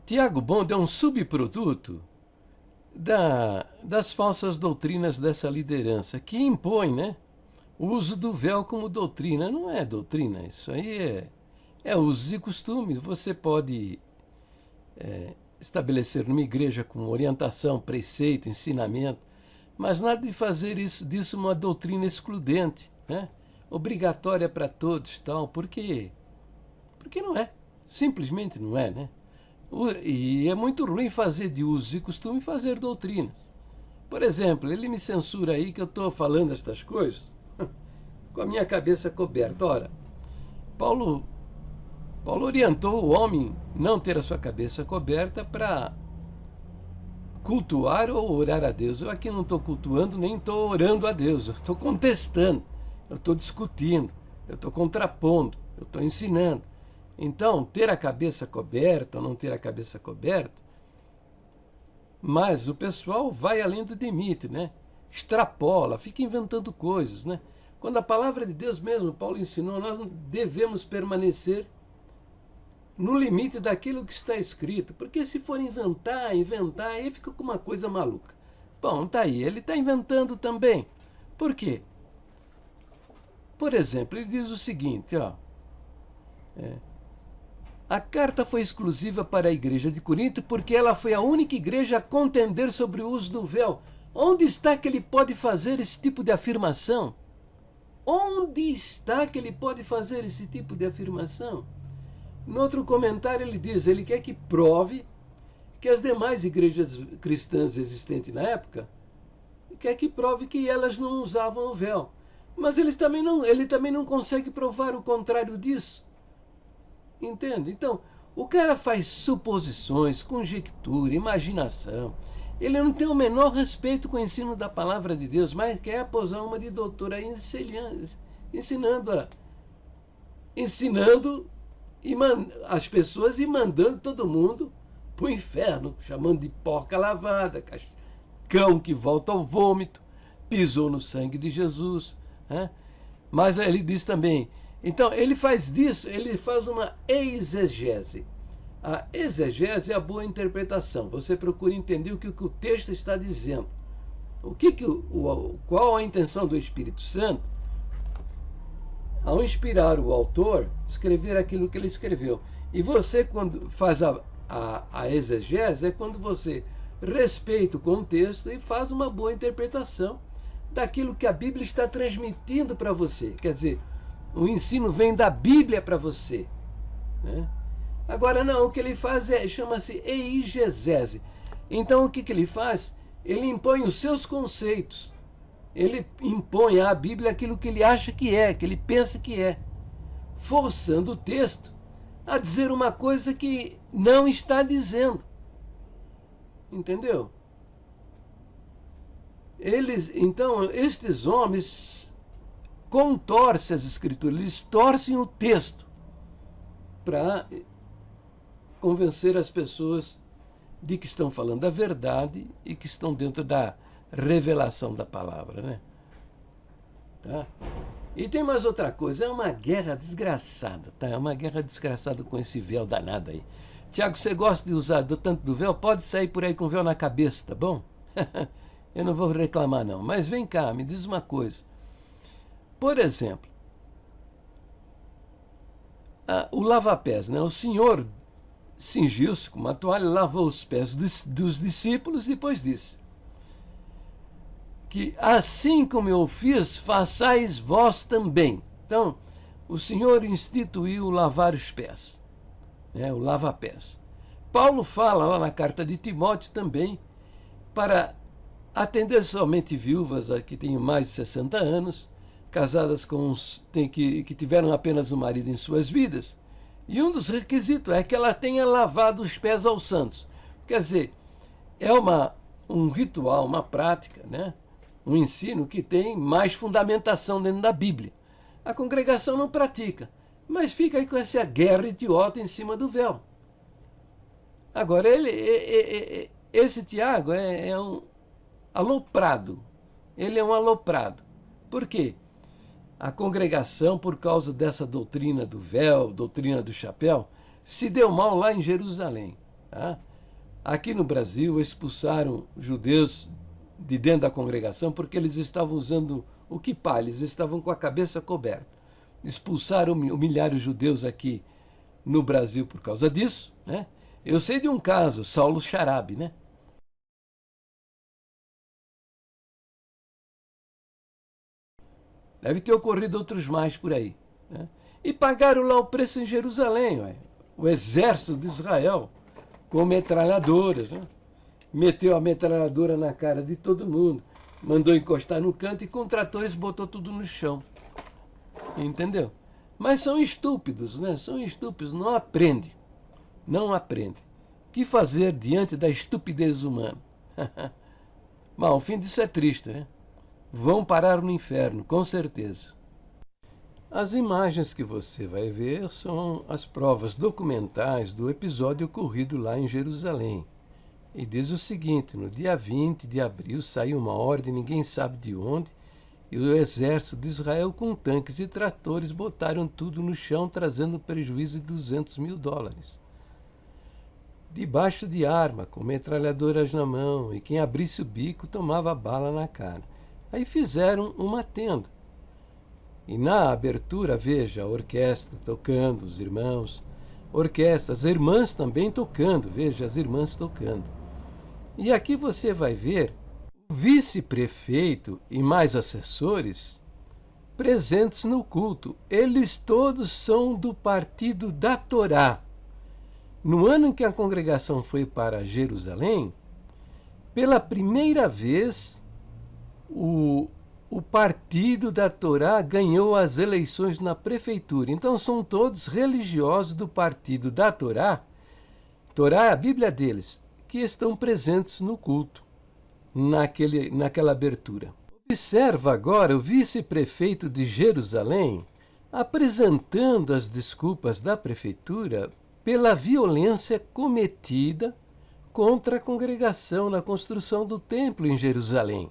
Tiago Bond é um subproduto das falsas doutrinas dessa liderança, que impõe, né, o uso do véu como doutrina. Não é doutrina, isso aí é usos e costumes. Você pode estabelecer numa igreja com orientação, preceito, ensinamento, mas nada de fazer disso uma doutrina excludente, né, obrigatória para todos, tal, porque não é. Simplesmente não é, né? E é muito ruim fazer de usos e costume fazer doutrinas. Por exemplo, ele me censura aí que eu estou falando estas coisas com a minha cabeça coberta. Ora, Paulo orientou o homem não ter a sua cabeça coberta para cultuar ou orar a Deus. Eu aqui não estou cultuando nem estou orando a Deus. Eu estou contestando, eu estou discutindo, eu estou contrapondo, eu estou ensinando. Então, ter a cabeça coberta ou não ter a cabeça coberta, mas o pessoal vai além do limite, né? Extrapola, fica inventando coisas, né? Quando a palavra de Deus mesmo, Paulo ensinou, nós devemos permanecer no limite daquilo que está escrito, porque se for inventar, aí fica com uma coisa maluca. Bom, tá aí, ele está inventando também. Por quê? Por exemplo, ele diz o seguinte, ó... A carta foi exclusiva para a igreja de Corinto porque ela foi a única igreja a contender sobre o uso do véu. Onde está que ele pode fazer esse tipo de afirmação? Onde está que ele pode fazer esse tipo de afirmação? No outro comentário ele diz, ele quer que prove que as demais igrejas cristãs existentes na época, quer que prove que elas não usavam o véu. Mas ele também não consegue provar o contrário disso. Entende? Então, o cara faz suposições, conjectura, imaginação. Ele não tem o menor respeito com o ensino da palavra de Deus, mas quer posar uma de doutor aí ensinando as pessoas e mandando todo mundo para o inferno, chamando de porca lavada, cão que volta ao vômito, pisou no sangue de Jesus. Né? Mas ele diz também... Então, ele faz disso, ele faz uma exegese. A exegese é a boa interpretação. Você procura entender o que o texto está dizendo. Qual a intenção do Espírito Santo ao inspirar o autor, escrever aquilo que ele escreveu. E você, quando faz a exegese, é quando você respeita o contexto e faz uma boa interpretação daquilo que a Bíblia está transmitindo para você. Quer dizer, o ensino vem da Bíblia para você. Né? Agora não, o que ele faz chama-se eigezese. Então o que ele faz? Ele impõe os seus conceitos. Ele impõe à Bíblia aquilo que ele acha que ele pensa que é. Forçando o texto a dizer uma coisa que não está dizendo. Entendeu? Então, estes homens contorcem as escrituras, eles torcem o texto para convencer as pessoas de que estão falando a verdade e que estão dentro da revelação da palavra, né? Tá? E tem mais outra coisa, é uma guerra desgraçada, tá? É uma guerra desgraçada com esse véu danado aí. Tiago, você gosta de usar tanto do véu? Pode sair por aí com o véu na cabeça, tá bom? Eu não vou reclamar não, mas vem cá, me diz uma coisa. Por exemplo, o lava-pés, né? O Senhor cingiu-se com uma toalha, lavou os pés dos discípulos e depois disse que assim como eu fiz, façais vós também. Então, o Senhor instituiu lavar os pés, né? O lava-pés. Paulo fala lá na carta de Timóteo também para atender somente viúvas que têm mais de 60 anos, casadas que tiveram apenas um marido em suas vidas. E um dos requisitos é que ela tenha lavado os pés aos santos. Quer dizer, é um ritual, uma prática, né? Um ensino que tem mais fundamentação dentro da Bíblia. A congregação não pratica, mas fica aí com essa guerra idiota em cima do véu. Agora, esse Tiago é um aloprado. Ele é um aloprado. Por quê? A congregação, por causa dessa doutrina do véu, doutrina do chapéu, se deu mal lá em Jerusalém. Tá? Aqui no Brasil expulsaram judeus de dentro da congregação porque eles estavam usando o kippá, eles estavam com a cabeça coberta. Expulsaram, humilharam os judeus aqui no Brasil por causa disso, né? Eu sei de um caso, Saulo Charabe, né? Deve ter ocorrido outros mais por aí, né? E pagaram lá o preço em Jerusalém, ué. O exército de Israel, com metralhadoras, né? Meteu a metralhadora na cara de todo mundo, mandou encostar no canto e com tratores botou tudo no chão. Entendeu? Mas são estúpidos, né? São estúpidos, não aprendem. Não aprendem. O que fazer diante da estupidez humana? Mas o fim disso é triste, né? Vão parar no inferno, com certeza. As imagens que você vai ver são as provas documentais do episódio ocorrido lá em Jerusalém. E diz o seguinte: no dia 20 de abril saiu uma ordem, ninguém sabe de onde, e o exército de Israel com tanques e tratores botaram tudo no chão, trazendo prejuízo de $200 mil. Debaixo de arma, com metralhadoras na mão, e quem abrisse o bico tomava bala na cara. Aí fizeram uma tenda. E na abertura, veja, a orquestra tocando, os irmãos, orquestra, as irmãs também tocando, veja, as irmãs tocando. E aqui você vai ver o vice-prefeito e mais assessores presentes no culto. Eles todos são do partido da Torá. No ano em que a congregação foi para Jerusalém, pela primeira vez, o partido da Torá ganhou as eleições na prefeitura. Então são todos religiosos do partido da Torá. Torá é a Bíblia deles, que estão presentes no culto, naquela abertura. Observa agora o vice-prefeito de Jerusalém apresentando as desculpas da prefeitura pela violência cometida contra a congregação na construção do templo em Jerusalém.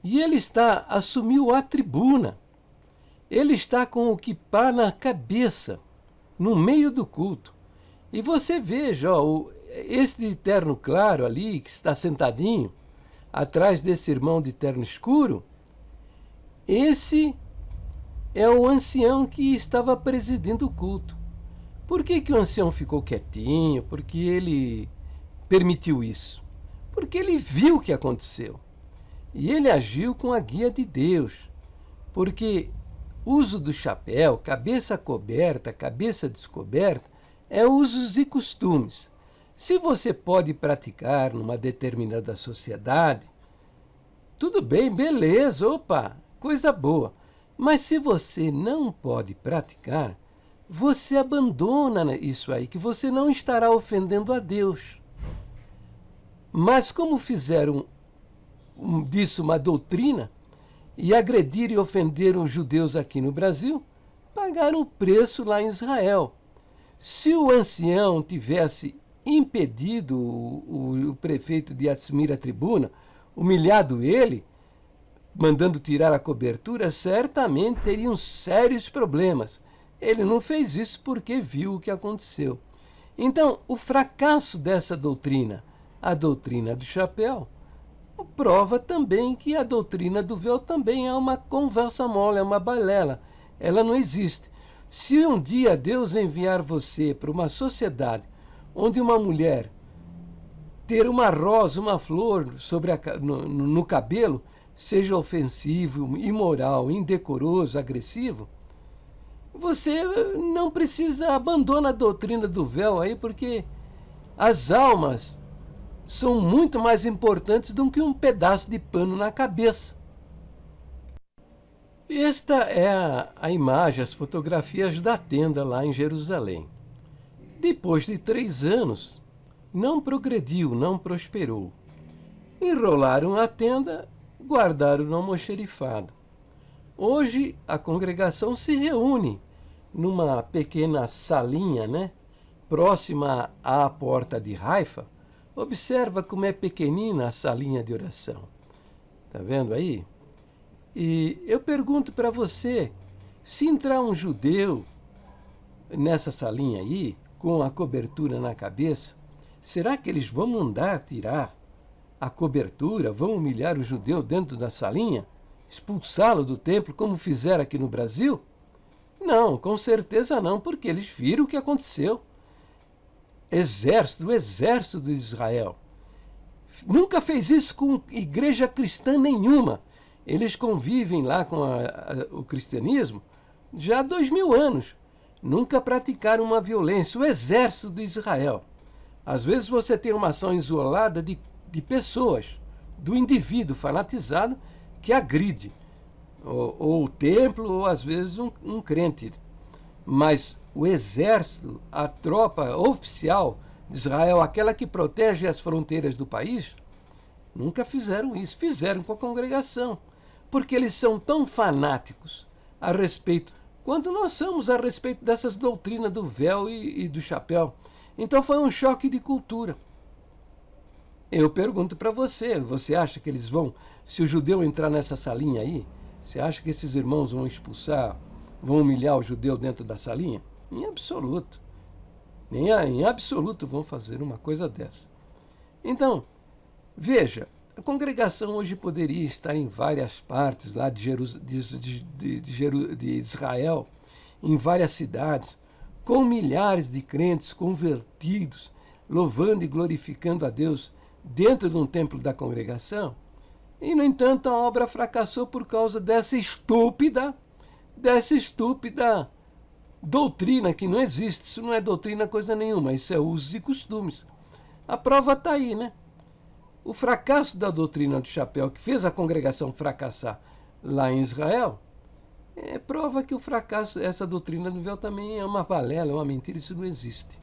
E ele assumiu a tribuna. Ele está com o kippá na cabeça, no meio do culto. E você veja, este de terno claro ali, que está sentadinho, atrás desse irmão de terno escuro, esse é o ancião que estava presidindo o culto. Por que o ancião ficou quietinho? Porque ele permitiu isso? Porque ele viu o que aconteceu. E ele agiu com a guia de Deus, porque uso do chapéu, cabeça coberta, cabeça descoberta, é usos e costumes. Se você pode praticar numa determinada sociedade, tudo bem, beleza, opa, coisa boa. Mas se você não pode praticar, você abandona isso aí, que você não estará ofendendo a Deus. Mas como fizeram disso uma doutrina e agrediram e ofenderam os judeus aqui no Brasil, pagaram o preço lá em Israel. Se o ancião tivesse impedido o prefeito de assumir a tribuna, humilhado ele, mandando tirar a cobertura, certamente teriam sérios problemas. Ele não fez isso porque viu o que aconteceu. Então, o fracasso dessa doutrina, a doutrina do chapéu, prova também que a doutrina do véu também é uma conversa mole, é uma balela. Ela não existe. Se um dia Deus enviar você para uma sociedade onde uma mulher ter uma rosa, uma flor no cabelo, seja ofensivo, imoral, indecoroso, agressivo, você não precisa abandonar a doutrina do véu aí, porque as almas são muito mais importantes do que um pedaço de pano na cabeça. Esta é a imagem, as fotografias da tenda lá em Jerusalém. Depois de 3 anos, não progrediu, não prosperou. Enrolaram a tenda, guardaram no almoxerifado. Hoje a congregação se reúne numa pequena salinha, né, próxima à porta de Haifa. Observa como é pequenina a salinha de oração. Está vendo aí? E eu pergunto para você, se entrar um judeu nessa salinha aí, com a cobertura na cabeça, será que eles vão mandar tirar a cobertura, vão humilhar o judeu dentro da salinha, expulsá-lo do templo, como fizeram aqui no Brasil? Não, com certeza não, porque eles viram o que aconteceu. O exército de Israel nunca fez isso com igreja cristã nenhuma. Eles convivem lá com o cristianismo já há 2000 anos. Nunca praticaram uma violência. O exército de Israel. Às vezes você tem uma ação isolada de pessoas, do indivíduo fanatizado que agride ou o templo, ou às vezes um crente. Mas o exército, a tropa oficial de Israel, aquela que protege as fronteiras do país, nunca fizeram isso. Fizeram com a congregação, porque eles são tão fanáticos a respeito, quanto nós somos a respeito dessas doutrinas do véu e do chapéu. Então foi um choque de cultura. Eu pergunto para você, você acha que eles vão, se o judeu entrar nessa salinha aí, você acha que esses irmãos vão expulsar, vão humilhar o judeu dentro da salinha? Em absoluto. Nem em absoluto vão fazer uma coisa dessa. Então, veja, a congregação hoje poderia estar em várias partes lá de Israel, em várias cidades, com milhares de crentes convertidos, louvando e glorificando a Deus dentro de um templo da congregação. E, no entanto, a obra fracassou por causa dessa estúpida doutrina que não existe. Isso não é doutrina coisa nenhuma, isso é usos e costumes. A prova está aí, né? O fracasso da doutrina do chapéu, que fez a congregação fracassar lá em Israel, prova que o fracasso, essa doutrina do véu também é uma balela, é uma mentira, isso não existe.